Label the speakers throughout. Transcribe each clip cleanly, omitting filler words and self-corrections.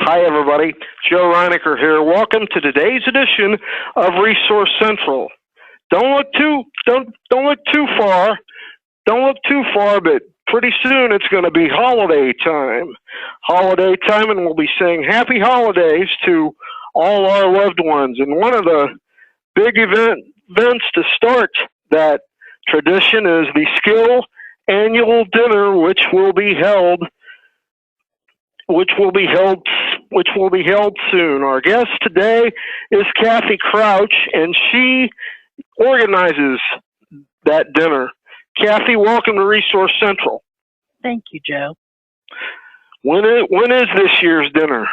Speaker 1: Hi, everybody. Joe Reinecker here. Welcome to today's edition of Resource Central. Don't look too far. Don't look too far, but pretty soon it's going to be holiday time. Holiday time, and we'll be saying happy holidays to all our loved ones. And one of the big events to start that tradition is the SKIL annual dinner, which will be held soon. Our guest today is Kathy Crouch, and she organizes that dinner. Kathy, welcome to Resource Central.
Speaker 2: Thank you, Joe.
Speaker 1: When is this year's dinner?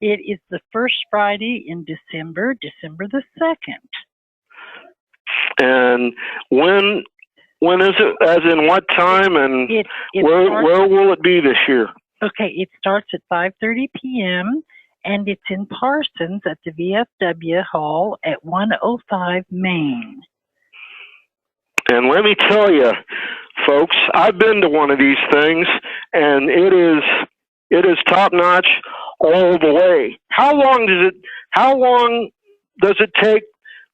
Speaker 2: It is the first Friday in December, December the 2nd.
Speaker 1: And when is it? As in what time? And where will it be this year?
Speaker 2: Okay, it starts at 5:30 p.m. and it's in Parsons at the VFW Hall at 105 Main.
Speaker 1: And let me tell you, folks, I've been to one of these things, and it is top notch all the way. How long does it take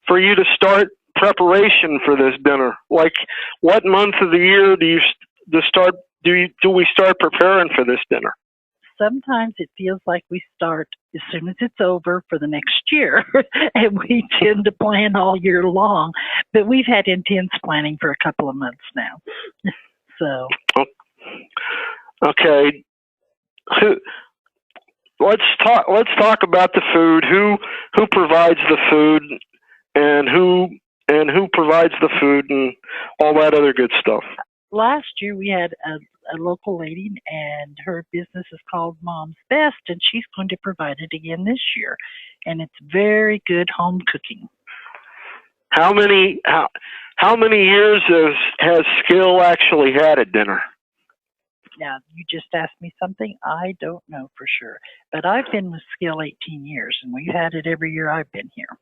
Speaker 1: for you to start preparation for this dinner? Like, what month of the year do we start preparing for this dinner?
Speaker 2: Sometimes it feels like we start as soon as it's over for the next year, and we tend to plan all year long. But we've had intense planning for a couple of months now. So,
Speaker 1: okay, let's talk about the food. Who provides the food, and who provides the food, and all that other good stuff.
Speaker 2: Last year we had a local lady, and her business is called Mom's Best, and she's going to provide it again this year. And it's very good home cooking.
Speaker 1: How many years has SKIL actually had at dinner?
Speaker 2: Now, you just asked me something I don't know for sure. But I've been with SKIL 18 years, and we've had it every year I've been here.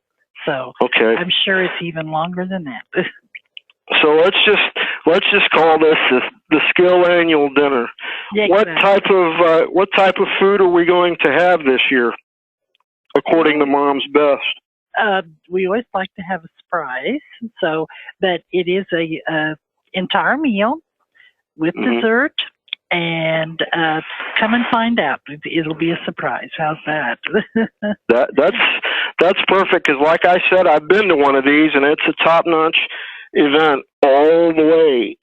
Speaker 2: So
Speaker 1: okay.
Speaker 2: I'm sure it's even longer than that.
Speaker 1: So let's just call this the SKIL annual dinner.
Speaker 2: Yeah,
Speaker 1: what
Speaker 2: exactly.
Speaker 1: What type of food are we going to have this year, according to Mom's Best?
Speaker 2: We always like to have a surprise. So, but it is a entire meal with dessert, and come and find out. It'll be a surprise. How's that?
Speaker 1: That's perfect. Because, like I said, I've been to one of these, and it's a top-notch event all the way.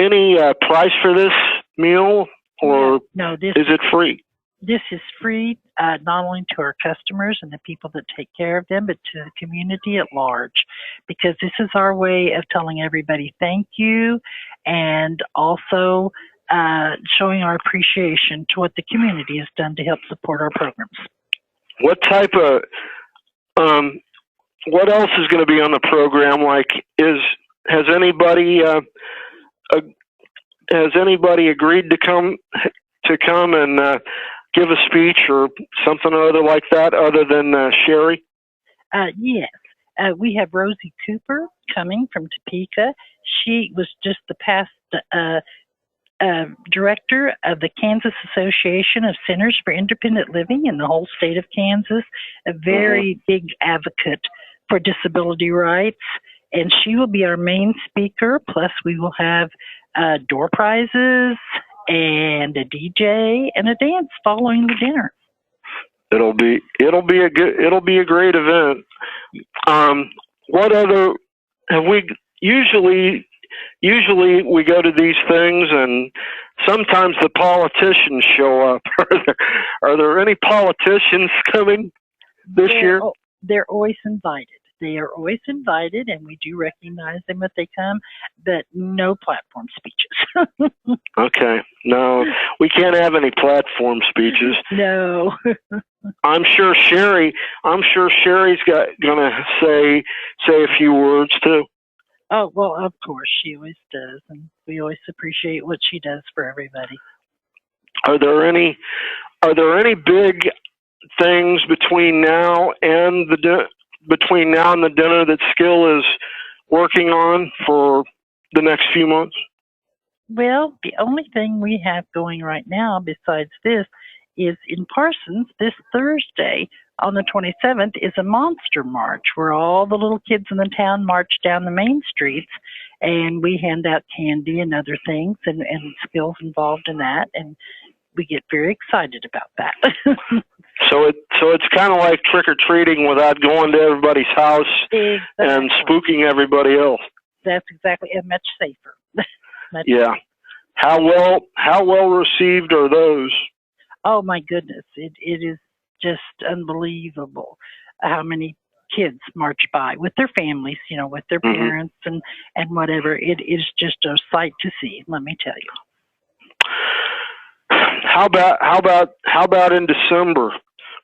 Speaker 1: Any price for this meal, or
Speaker 2: no,
Speaker 1: is it free?
Speaker 2: This is free, not only to our customers and the people that take care of them, but to the community at large, because this is our way of telling everybody thank you, and also showing our appreciation to what the community has done to help support our programs.
Speaker 1: What type of what else is going to be on the program? Like, has anybody agreed to come and give a speech or something or other like that, other than Sherry?
Speaker 2: Yes. We have Rosie Cooper coming from Topeka. She was just the past director of the Kansas Association of Centers for Independent Living in the whole state of Kansas, a very big advocate for disability rights. And she will be our main speaker. Plus, we will have door prizes and a DJ and a dance following the dinner.
Speaker 1: It'll be a great event. What other have we usually we go to these things, and sometimes the politicians show up. Are there any politicians coming this year?
Speaker 2: They're always invited. They are always invited, and we do recognize them if they come, but no platform speeches.
Speaker 1: Okay. No, we can't have any platform speeches.
Speaker 2: No.
Speaker 1: I'm sure Sherry's gonna say a few words too.
Speaker 2: Oh, well, of course, she always does, and we always appreciate what she does for everybody.
Speaker 1: Are there any big things between now and the dinner that SKIL is working on for the next few months?
Speaker 2: Well, the only thing we have going right now besides this is in Parsons this Thursday on the 27th is a monster march where all the little kids in the town march down the main streets and we hand out candy and other things and skills involved in that and we get very excited about that.
Speaker 1: So it's kind of like trick or treating without going to everybody's house and spooking everybody else.
Speaker 2: That's exactly, and much safer.
Speaker 1: Yeah. How well received are those?
Speaker 2: Oh my goodness, it is just unbelievable how many kids march by with their families, with their parents and whatever. It is just a sight to see, let me tell you.
Speaker 1: How about in December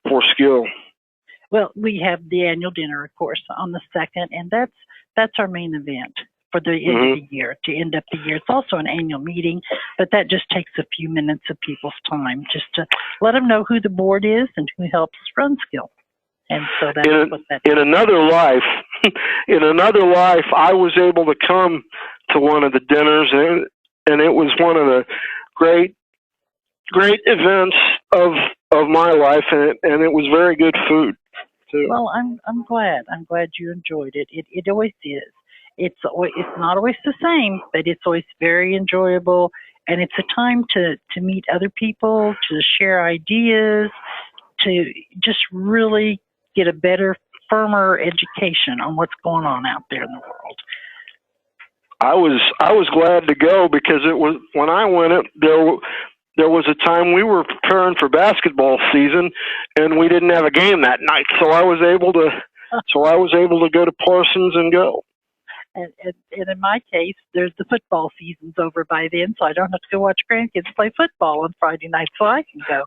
Speaker 1: for SKIL?
Speaker 2: Well, we have the annual dinner, of course, on the 2nd, and that's our main event for the end of the year, to end up the year. It's also an annual meeting, but that just takes a few minutes of people's time just to let them know who the board is and who helps run SKIL. And so that's what that is.
Speaker 1: In another life, I was able to come to one of the dinners, and it was one of the great events of my life, and it was very good food too.
Speaker 2: Well, I'm glad you enjoyed it. It always is. It's not always the same, but it's always very enjoyable, and it's a time to meet other people, to share ideas, to just really get a better, firmer education on what's going on out there in the world.
Speaker 1: I was glad to go because it was when I went there was a time we were preparing for basketball season and we didn't have a game that night, so I was able to go to Parsons and go.
Speaker 2: And in my case, there's the football season's over by then, so I don't have to go watch grandkids play football on Friday night, so I can go.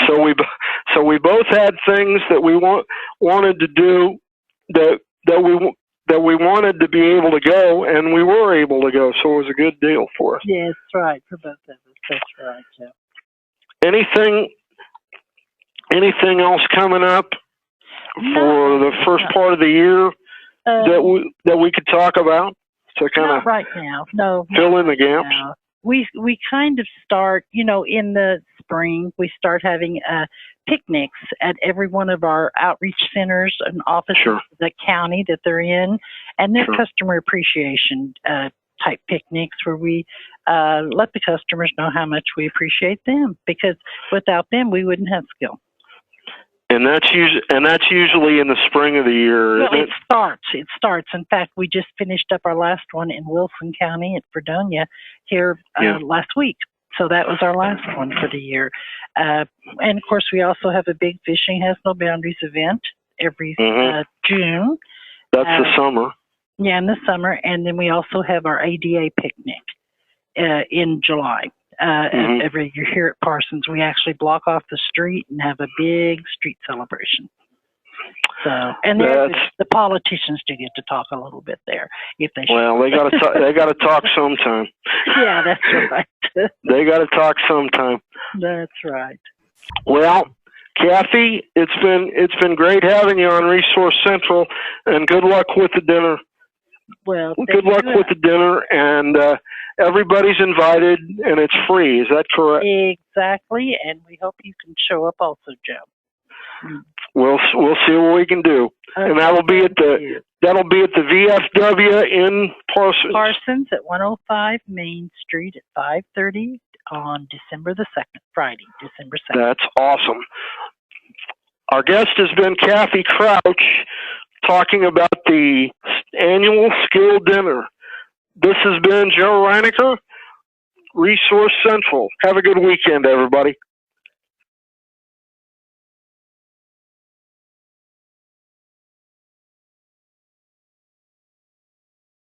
Speaker 1: So we both had things that we wanted to do that we wanted to be able to go, and we were able to go. So it was a good deal for us.
Speaker 2: Yeah, that's right, for both of us. That's right. Yeah.
Speaker 1: Anything else coming up for the first part of the year that we could talk about to kind of
Speaker 2: right now? No,
Speaker 1: fill in the gaps.
Speaker 2: Now. We kind of start, in the spring. We start having picnics at every one of our outreach centers and offices of the county that they're in, and they're customer appreciation type picnics where we let the customers know how much we appreciate them, because without them we wouldn't have SKIL.
Speaker 1: And that's usually in the spring of the year, isn't it?
Speaker 2: It starts. In fact, we just finished up our last one in Wilson County at Fredonia here last week. So that was our last one for the year. And of course, we also have a big Fishing Has No Boundaries event every June.
Speaker 1: That's the summer.
Speaker 2: Yeah, in the summer. And then we also have our ADA picnic in July. Every year here at Parsons, we actually block off the street and have a big street celebration. So, and the politicians do get to talk a little bit there if they should.
Speaker 1: Well, they got to talk sometime.
Speaker 2: Yeah, that's right.
Speaker 1: They got to talk sometime.
Speaker 2: That's right.
Speaker 1: Well, Kathy, it's been great having you on Resource Central, and good luck with the dinner.
Speaker 2: Well,
Speaker 1: good luck with the dinner, and everybody's invited, and it's free. Is that correct?
Speaker 2: Exactly, and we hope you can show up also, Joe.
Speaker 1: We'll see what we can do, and that'll be at the VFW in Parsons.
Speaker 2: Parsons at 105 Main Street at 5:30 on December the 2nd, Friday, December 2nd.
Speaker 1: That's awesome. Our guest has been Kathy Crouch, talking about the annual SKIL dinner. This has been Joe Reinecker, Resource Central. Have a good weekend, everybody.